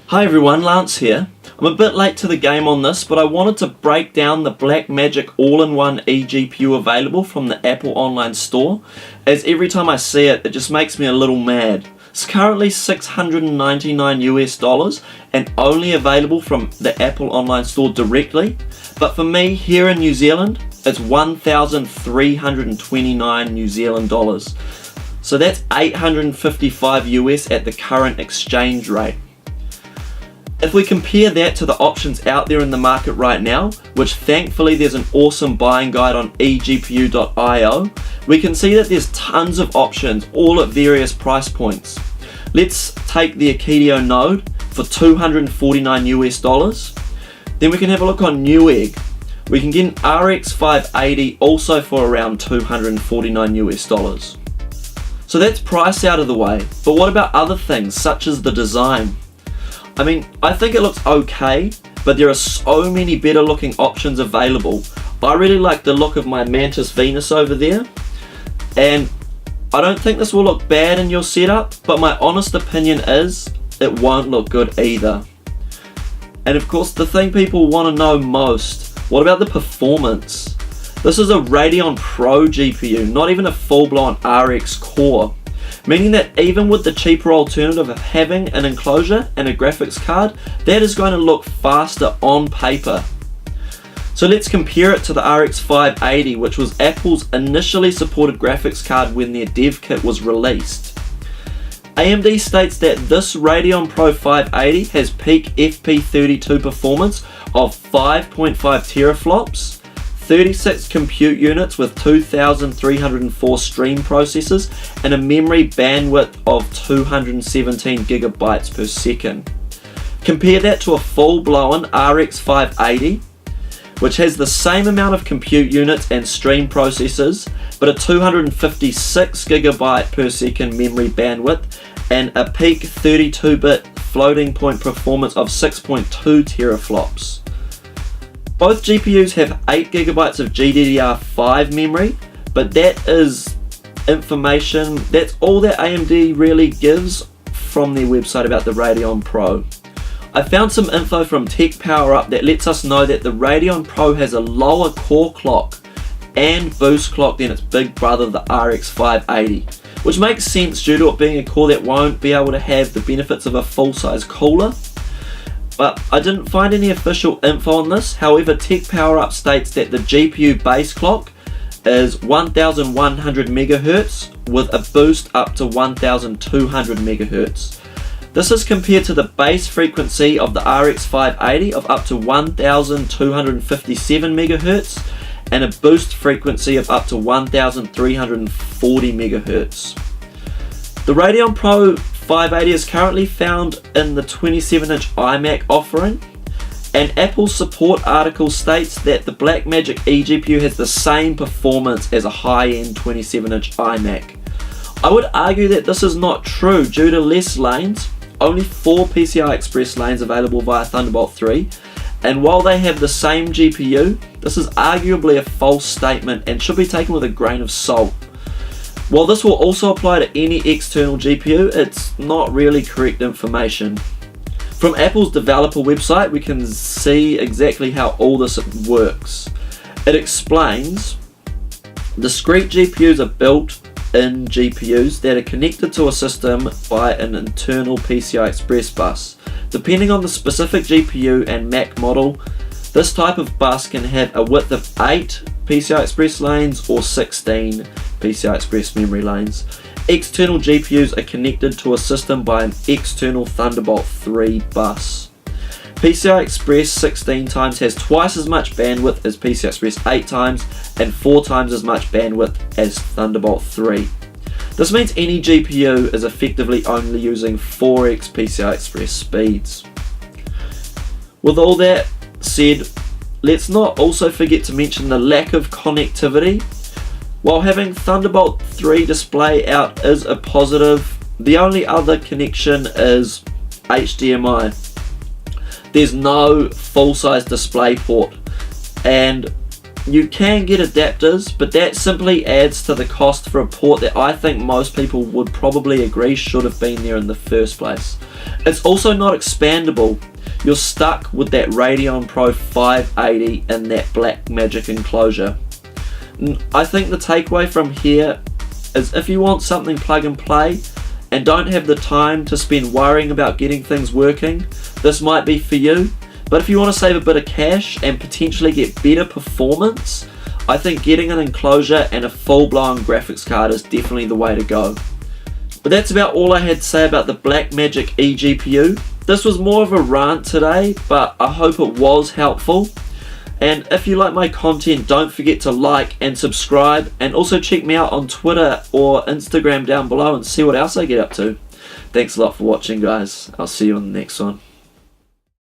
Hi everyone, Lance here. I'm a bit late to the game on this, but I wanted to break down the Blackmagic All-in-one eGPU available from the Apple online store, as every time I see it, it just makes me a little mad. It's currently $699 US and only available from the Apple online store directly, but for me here in New Zealand, it's 1,329 New Zealand dollars. So that's 855 US at the current exchange rate. If we compare that to the options out there in the market right now, which thankfully there's an awesome buying guide on eGPU.io, we can see that there's tons of options, all at various price points. Let's take the Akidio Node for 249 US dollars. Then we can have a look on Newegg. We can get an RX580 also for around 249 US dollars. So that's price out of the way, but what about other things such as the design? I mean, I think it looks okay, but there are so many better looking options available. I really like the look of my Mantis Venus over there, and I don't think this will look bad in your setup, but my honest opinion is it won't look good either. And of course, the thing people want to know most, what about the performance? This is a Radeon Pro GPU, not even a full-blown RX core. Meaning that even with the cheaper alternative of having an enclosure and a graphics card, that is going to look faster on paper. So let's compare it to the RX580, which was Apple's initially supported graphics card when their dev kit was released. AMD states that this Radeon Pro 580 has peak FP32 performance of 5.5 teraflops, 36 compute units with 2,304 stream processors, and a memory bandwidth of 217 gigabytes per second. Compare that to a full-blown RX 580, which has the same amount of compute units and stream processors, but a 256 gigabyte per second memory bandwidth, and a peak 32-bit floating point performance of 6.2 teraflops. Both GPUs have 8GB of GDDR5 memory, but that is information, that's all that AMD really gives from their website about the Radeon Pro. I found some info from Tech Power Up that lets us know that the Radeon Pro has a lower core clock and boost clock than its big brother, the RX 580, which makes sense due to it being a core that won't be able to have the benefits of a full-size cooler. But I didn't find any official info on this. However, Tech Power Up states that the GPU base clock is 1100 MHz with a boost up to 1200 MHz. This is compared to the base frequency of the RX 580 of up to 1257 MHz and a boost frequency of up to 1340 MHz. The Radeon Pro 580 is currently found in the 27-inch iMac offering, and Apple's support article states that the Blackmagic eGPU has the same performance as a high-end 27-inch iMac. I would argue that this is not true due to less lanes, only 4 PCI Express lanes available via Thunderbolt 3, and while they have the same GPU, this is arguably a false statement and should be taken with a grain of salt. While this will also apply to any external GPU, it's not really correct information. From Apple's developer website, we can see exactly how all this works. It explains discrete GPUs are built-in GPUs that are connected to a system by an internal PCI Express bus. Depending on the specific GPU and Mac model, this type of bus can have a width of 8 PCI Express lanes or 16 PCI Express memory lanes. External GPUs are connected to a system by an external Thunderbolt 3 bus. PCI Express 16 times has twice as much bandwidth as PCI Express 8 times and 4 times as much bandwidth as Thunderbolt 3. This means any GPU is effectively only using 4x PCI Express speeds. With all that said, let's not also forget to mention the lack of connectivity. While having Thunderbolt 3 display out is a positive, the only other connection is HDMI. There's no full-size display port, and You can get adapters, but that simply adds to the cost for a port that I think most people would probably agree should have been there in the first place. It's also not expandable. You're stuck with that Radeon Pro 580 in that Blackmagic enclosure. I think the takeaway from here is if you want something plug and play and don't have the time to spend worrying about getting things working, this might be for you. But if you want to save a bit of cash and potentially get better performance, I think getting an enclosure and a full-blown graphics card is definitely the way to go. But that's about all I had to say about the Blackmagic eGPU. This was more of a rant today, but I hope it was helpful. And if you like my content, don't forget to like and subscribe, and also check me out on Twitter or Instagram down below and see what else I get up to. Thanks a lot for watching, guys. I'll see you on the next one.